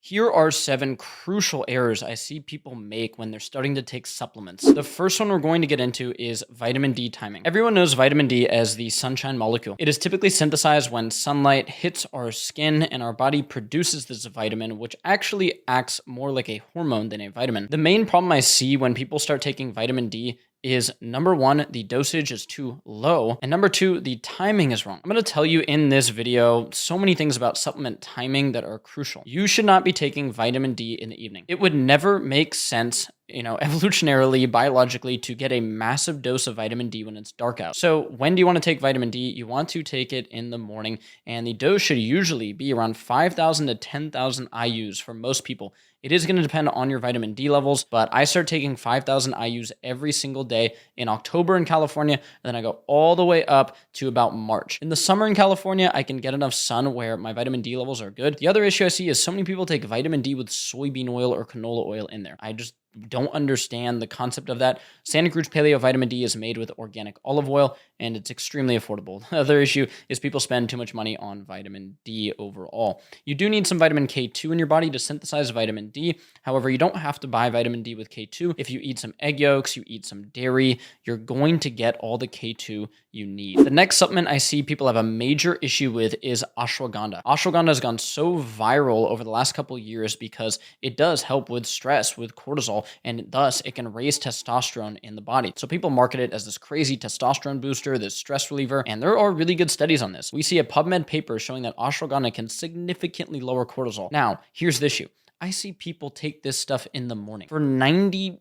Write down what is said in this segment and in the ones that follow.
Here are 7 crucial errors I see people make when they're starting to take supplements. The first one we're going to get into is vitamin D timing. Everyone knows vitamin D as the sunshine molecule. It is typically synthesized when sunlight hits our skin and our body produces this vitamin, which actually acts more like a hormone than a vitamin. The main problem I see when people start taking vitamin D is number 1, the dosage is too low, and number 2, the timing is wrong. I'm going to tell you in this video so many things about supplement timing that are crucial. You should not be taking vitamin D in the evening. It would never make sense, evolutionarily, biologically, to get a massive dose of vitamin D when it's dark out. So when do you want to take vitamin D? You want to take it in the morning, and the dose should usually be around 5,000 to 10,000 IUs for most people. It is going to depend on your vitamin D levels, but I start taking 5,000 IUs every single day in October in California, and then I go all the way up to about March. In the summer in California, I can get enough sun where my vitamin D levels are good. The other issue I see is so many people take vitamin D with soybean oil or canola oil in there. I just don't understand the concept of that. Santa Cruz Paleo Vitamin D is made with organic olive oil, and it's extremely affordable. The other issue is people spend too much money on vitamin D overall. You do need some vitamin K2 in your body to synthesize vitamin D. However, you don't have to buy vitamin D with K2. If you eat some egg yolks, you eat some dairy, you're going to get all the K2 you need. The next supplement I see people have a major issue with is ashwagandha. Ashwagandha has gone so viral over the last couple of years because it does help with stress, with cortisol, and thus it can raise testosterone in the body. So people market it as this crazy testosterone booster, this stress reliever, and there are really good studies on this. We see a PubMed paper showing that ashwagandha can significantly lower cortisol. Now, here's the issue. I see people take this stuff in the morning. For 98%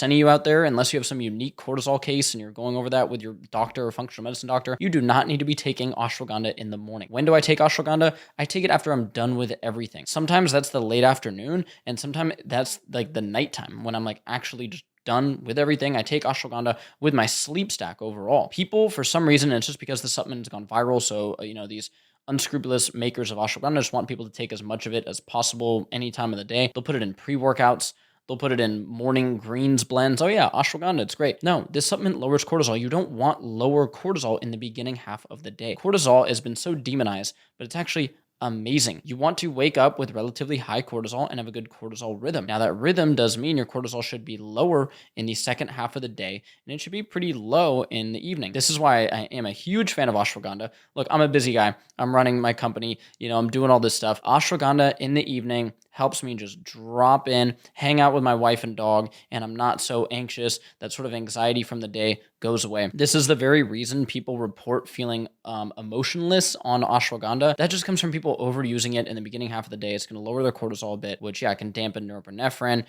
of you out there, unless you have some unique cortisol case and you're going over that with your doctor or functional medicine doctor, you do not need to be taking ashwagandha in the morning. When do I take ashwagandha? I take it after I'm done with everything. Sometimes that's the late afternoon, and sometimes that's like the nighttime when I'm like actually just done with everything. I take ashwagandha with my sleep stack overall. People, for some reason, and it's just because the supplement has gone viral, so these unscrupulous makers of ashwagandha just want people to take as much of it as possible any time of the day. They'll put it in pre-workouts. They'll put it in morning greens blends. Oh yeah, ashwagandha, it's great. No, this supplement lowers cortisol. You don't want lower cortisol in the beginning half of the day. Cortisol has been so demonized, but it's actually amazing. You want to wake up with relatively high cortisol and have a good cortisol rhythm. Now that rhythm does mean your cortisol should be lower in the second half of the day, and it should be pretty low in the evening. This is why I am a huge fan of ashwagandha. Look, I'm a busy guy. I'm running my company. I'm doing all this stuff. Ashwagandha in the evening helps me just drop in, hang out with my wife and dog, and I'm not so anxious. That sort of anxiety from the day goes away. This is the very reason people report feeling emotionless on ashwagandha. That just comes from people overusing it in the beginning half of the day. It's going to lower their cortisol a bit, which can dampen norepinephrine,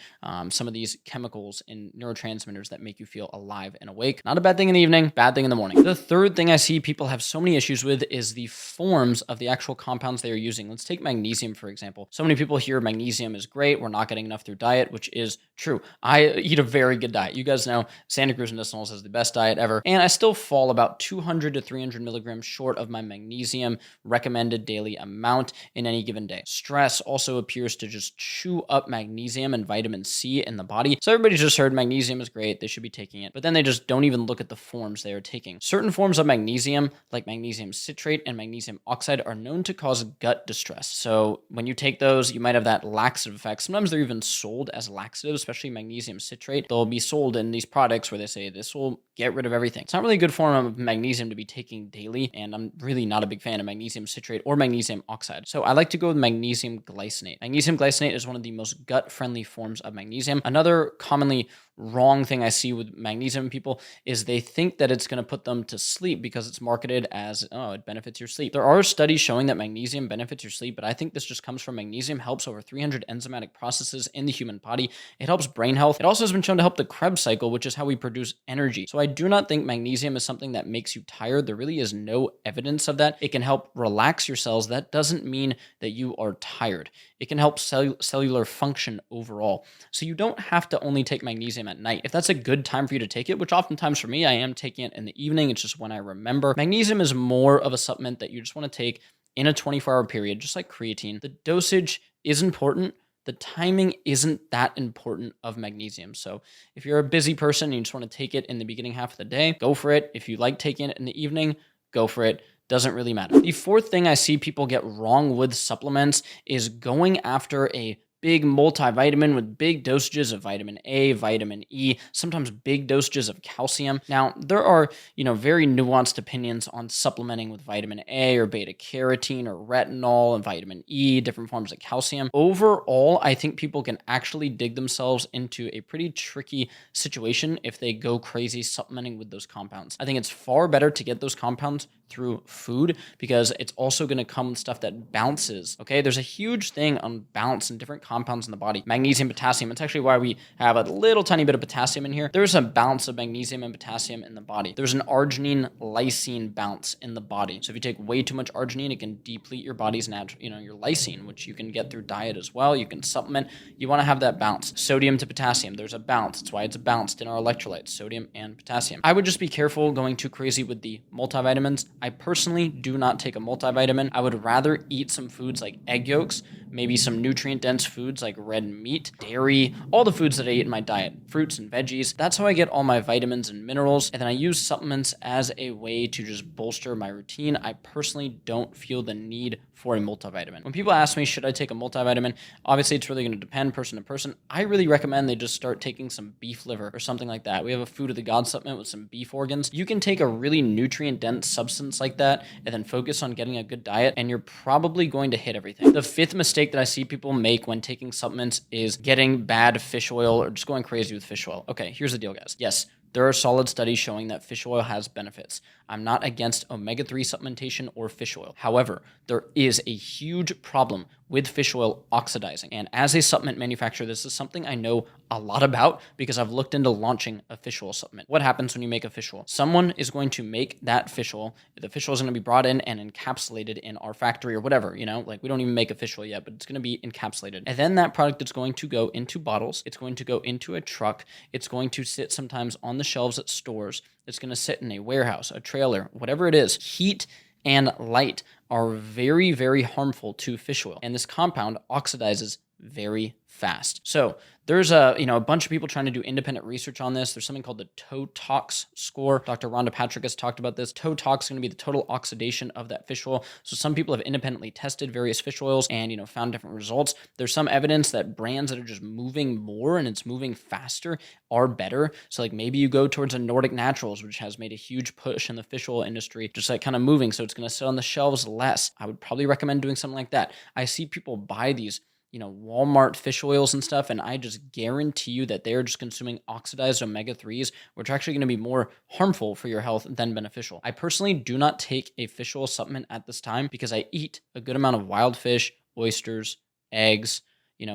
some of these chemicals and neurotransmitters that make you feel alive and awake. Not a bad thing in the evening, bad thing in the morning. The third thing I see people have so many issues with is the forms of the actual compounds they are using. Let's take magnesium, for example. So many people hear magnesium is great. We're not getting enough through diet, which is true. I eat a very good diet. You guys know Santa Cruz Medicinals has the best diet ever. And I still fall about 200 to 300 milligrams short of my magnesium recommended daily amount in any given day. Stress also appears to just chew up magnesium and vitamin C in the body. So everybody's just heard magnesium is great. They should be taking it. But then they just don't even look at the forms they are taking. Certain forms of magnesium, like magnesium citrate and magnesium oxide, are known to cause gut distress. So when you take those, you might have that laxative effect. Sometimes they're even sold as laxatives, especially magnesium citrate. They'll be sold in these products where they say this will get rid of everything. It's not really a good form of magnesium to be taking daily, and I'm really not a big fan of magnesium citrate or magnesium oxide. So I like to go with magnesium glycinate. Magnesium glycinate is one of the most gut-friendly forms of magnesium. Another commonly wrong thing I see with magnesium people is they think that it's going to put them to sleep because it's marketed as, oh, it benefits your sleep. There are studies showing that magnesium benefits your sleep, but I think this just comes from magnesium helps over 300 enzymatic processes in the human body. It helps brain health. It also has been shown to help the Krebs cycle, which is how we produce energy. So I do not think magnesium is something that makes you tired. There really is no evidence of that. It can help relax your cells. That doesn't mean that you are tired. It can help cellular function overall. So you don't have to only take magnesium at night. If that's a good time for you to take it, which oftentimes for me, I am taking it in the evening. It's just when I remember. Magnesium is more of a supplement that you just want to take in a 24-hour period, just like creatine. The dosage is important. The timing isn't that important of magnesium. So if you're a busy person and you just want to take it in the beginning half of the day, go for it. If you like taking it in the evening, go for it. doesn't really matter. The fourth thing I see people get wrong with supplements is going after a big multivitamin with big dosages of vitamin A, vitamin E, sometimes big dosages of calcium. Now, there are, very nuanced opinions on supplementing with vitamin A or beta carotene or retinol and vitamin E, different forms of calcium. Overall, I think people can actually dig themselves into a pretty tricky situation if they go crazy supplementing with those compounds. I think it's far better to get those compounds through food because it's also going to come with stuff that bounces. Okay, there's a huge thing on bounce and different compounds in the body. Magnesium, potassium. It's actually why we have a little tiny bit of potassium in here. There's a bounce of magnesium and potassium in the body. There's an arginine lysine bounce in the body. So if you take way too much arginine, it can deplete your body's natural, your lysine, which you can get through diet as well. You can supplement. You want to have that bounce. Sodium to potassium. There's a bounce. That's why it's balanced in our electrolytes, sodium and potassium. I would just be careful going too crazy with the multivitamins. I personally do not take a multivitamin. I would rather eat some foods like egg yolks, maybe some nutrient-dense foods like red meat, dairy, all the foods that I eat in my diet, fruits and veggies. That's how I get all my vitamins and minerals. And then I use supplements as a way to just bolster my routine. I personally don't feel the need for a multivitamin. When people ask me, should I take a multivitamin? Obviously, it's really going to depend person to person. I really recommend they just start taking some beef liver or something like that. We have a food of the god supplement with some beef organs. You can take a really nutrient-dense substance like that and then focus on getting a good diet, and you're probably going to hit everything. The fifth mistake that I see people make when taking supplements is getting bad fish oil or just going crazy with fish oil. Okay, here's the deal, guys. Yes, there are solid studies showing that fish oil has benefits. I'm not against omega-3 supplementation or fish oil. However, there is a huge problem with fish oil oxidizing. And as a supplement manufacturer, this is something I know a lot about because I've looked into launching a fish oil supplement. What happens when you make a fish oil? Someone is going to make that fish oil. The fish oil is going to be brought in and encapsulated in our factory or whatever, like we don't even make a fish oil yet, but it's going to be encapsulated. And then that product is going to go into bottles. It's going to go into a truck. It's going to sit sometimes on the shelves at stores. It's going to sit in a warehouse, a trailer, whatever it is. Heat and light are very, very harmful to fish oil. And this compound oxidizes very fast. So there's a bunch of people trying to do independent research on this. There's something called the toe tox score. Dr. Rhonda Patrick has talked about this. Toe tox is going to be the total oxidation of that fish oil. So some people have independently tested various fish oils and found different results. There's some evidence that brands that are just moving more and it's moving faster are better. So like maybe you go towards a Nordic Naturals, which has made a huge push in the fish oil industry, just like kind of moving. So it's going to sit on the shelves less. I would probably recommend doing something like that. I see people buy these Walmart fish oils and stuff, and I just guarantee you that they're just consuming oxidized omega-3s, which are actually going to be more harmful for your health than beneficial. I personally do not take a fish oil supplement at this time because I eat a good amount of wild fish, oysters, eggs.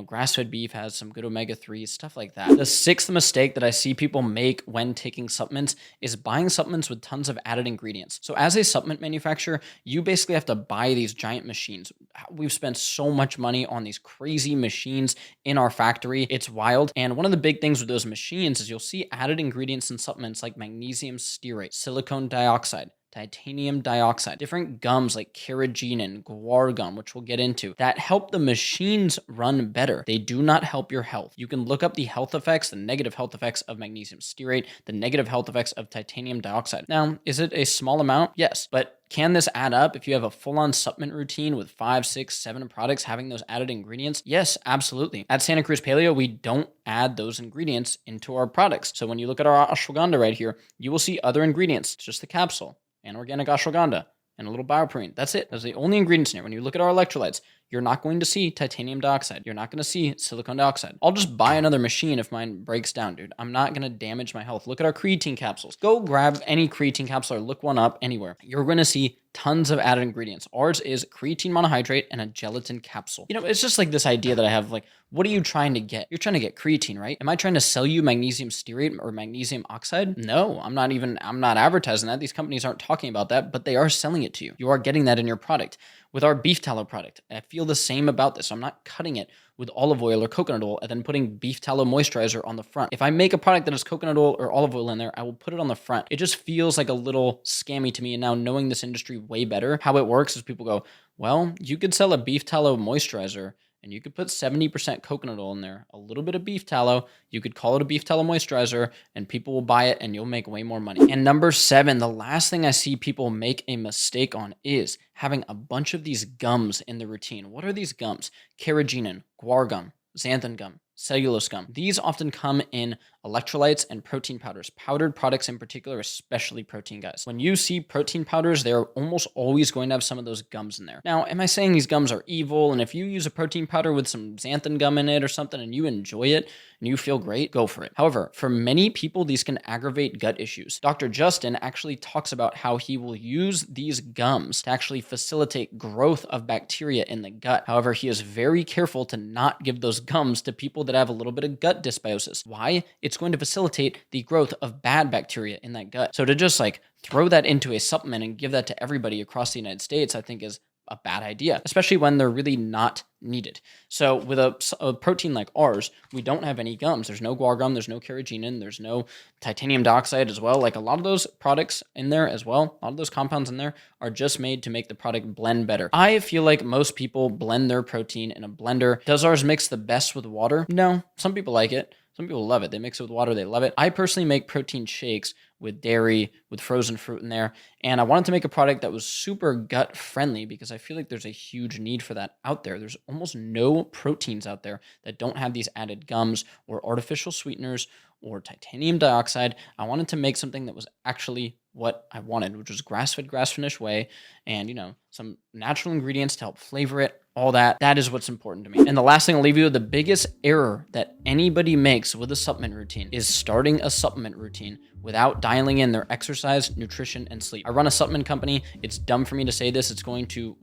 Grass-fed beef has some good omega-3s, stuff like that. The sixth mistake that I see people make when taking supplements is buying supplements with tons of added ingredients. So as a supplement manufacturer, you basically have to buy these giant machines. We've spent so much money on these crazy machines in our factory. It's wild. And one of the big things with those machines is you'll see added ingredients in supplements like magnesium stearate, silicone dioxide, titanium dioxide, different gums like carrageenan, guar gum, which we'll get into, that help the machines run better. They do not help your health. You can look up the health effects, the negative health effects of magnesium stearate, the negative health effects of titanium dioxide. Now, is it a small amount? Yes, but can this add up if you have a full-on supplement routine with 5, 6, 7 products having those added ingredients? Yes, absolutely. At Santa Cruz Paleo, we don't add those ingredients into our products. So when you look at our ashwagandha right here, you will see other ingredients. It's just the capsule and organic ashwagandha and a little bioperine. That's it. Those are the only ingredients in here. When you look at our electrolytes, you're not going to see titanium dioxide. You're not going to see silicone dioxide. I'll just buy another machine if mine breaks down, dude. I'm not going to damage my health. Look at our creatine capsules. Go grab any creatine capsule or look one up anywhere. You're going to see tons of added ingredients. Ours is creatine monohydrate and a gelatin capsule. It's just like this idea that I have, like, what are you trying to get? You're trying to get creatine, right? Am I trying to sell you magnesium stearate or magnesium oxide? No, I'm not advertising that. These companies aren't talking about that, but they are selling it to you. You are getting that in your product. With our beef tallow product, I feel the same about this. I'm not cutting it with olive oil or coconut oil and then putting beef tallow moisturizer on the front. If I make a product that has coconut oil or olive oil in there, I will put it on the front. It just feels like a little scammy to me. And now knowing this industry way better, how it works is people go, well, you could sell a beef tallow moisturizer and you could put 70% coconut oil in there, a little bit of beef tallow. You could call it a beef tallow moisturizer, and people will buy it and you'll make way more money. And number 7, the last thing I see people make a mistake on is having a bunch of these gums in the routine. What are these gums? Carrageenan, guar gum, xanthan gum, cellulose gum. These often come in electrolytes and protein powders. Powdered products in particular, especially protein, guys. When you see protein powders, they're almost always going to have some of those gums in there. Now, am I saying these gums are evil? And if you use a protein powder with some xanthan gum in it or something and you enjoy it and you feel great, go for it. However, for many people, these can aggravate gut issues. Dr. Justin actually talks about how he will use these gums to actually facilitate growth of bacteria in the gut. However, he is very careful to not give those gums to people that have a little bit of gut dysbiosis. Why? It's going to facilitate the growth of bad bacteria in that gut. So to just like throw that into a supplement and give that to everybody across the United States, I think is a bad idea, especially when they're really not needed. So with a protein like ours, we don't have any gums. There's no guar gum, there's no carrageenan, there's no titanium dioxide as well. Like a lot of those products in there as well, a lot of those compounds in there are just made to make the product blend better. I feel like most people blend their protein in a blender. Does ours mix the best with water? No, some people like it. Some people love it. They mix it with water. They love it. I personally make protein shakes with dairy, with frozen fruit in there. And I wanted to make a product that was super gut friendly because I feel like there's a huge need for that out there. There's almost no proteins out there that don't have these added gums or artificial sweeteners or titanium dioxide. I wanted to make something that was actually what I wanted, which was grass-fed, grass-finished whey, and, you know, some natural ingredients to help flavor it, all that. That is what's important to me. And the last thing I'll leave you with, the biggest error that anybody makes with a supplement routine is starting a supplement routine without dialing in their exercise, nutrition, and sleep. I run a supplement company. It's dumb for me to say this. It's going to,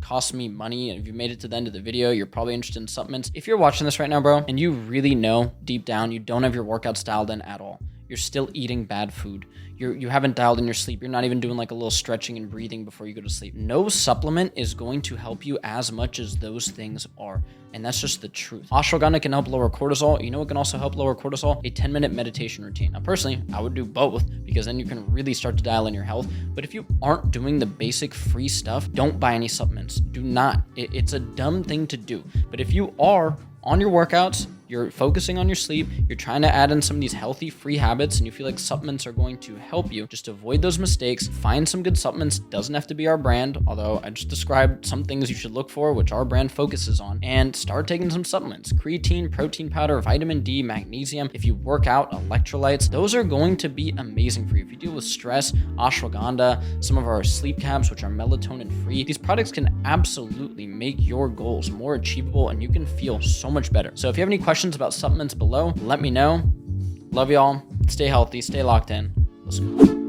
cost me money. And if you made it to the end of the video, you're probably interested in supplements. If you're watching this right now, bro, and you really know deep down you don't have your workouts dialed in at all, you're still eating bad food, you haven't dialed in your sleep, you're not even doing like a little stretching and breathing before you go to sleep, no supplement is going to help you as much as those things are. And that's just the truth. Ashwagandha can help lower cortisol. You know what can also help lower cortisol? A 10-minute meditation routine. Now, personally, I would do both because then you can really start to dial in your health. But if you aren't doing the basic free stuff, don't buy any supplements. Do not. It's a dumb thing to do. But if you are on your workouts, you're focusing on your sleep, you're trying to add in some of these healthy free habits, and you feel like supplements are going to help you, just avoid those mistakes. Find some good supplements. Doesn't have to be our brand, although I just described some things you should look for, which our brand focuses on, and start taking some supplements. Creatine, protein powder, vitamin D, magnesium. If you work out, electrolytes, those are going to be amazing for you. If you deal with stress, ashwagandha, some of our sleep caps, which are melatonin free, these products can absolutely make your goals more achievable and you can feel so much better. So if you have any questions about supplements below, let me know. Love y'all. Stay healthy. Stay locked in. Let's go.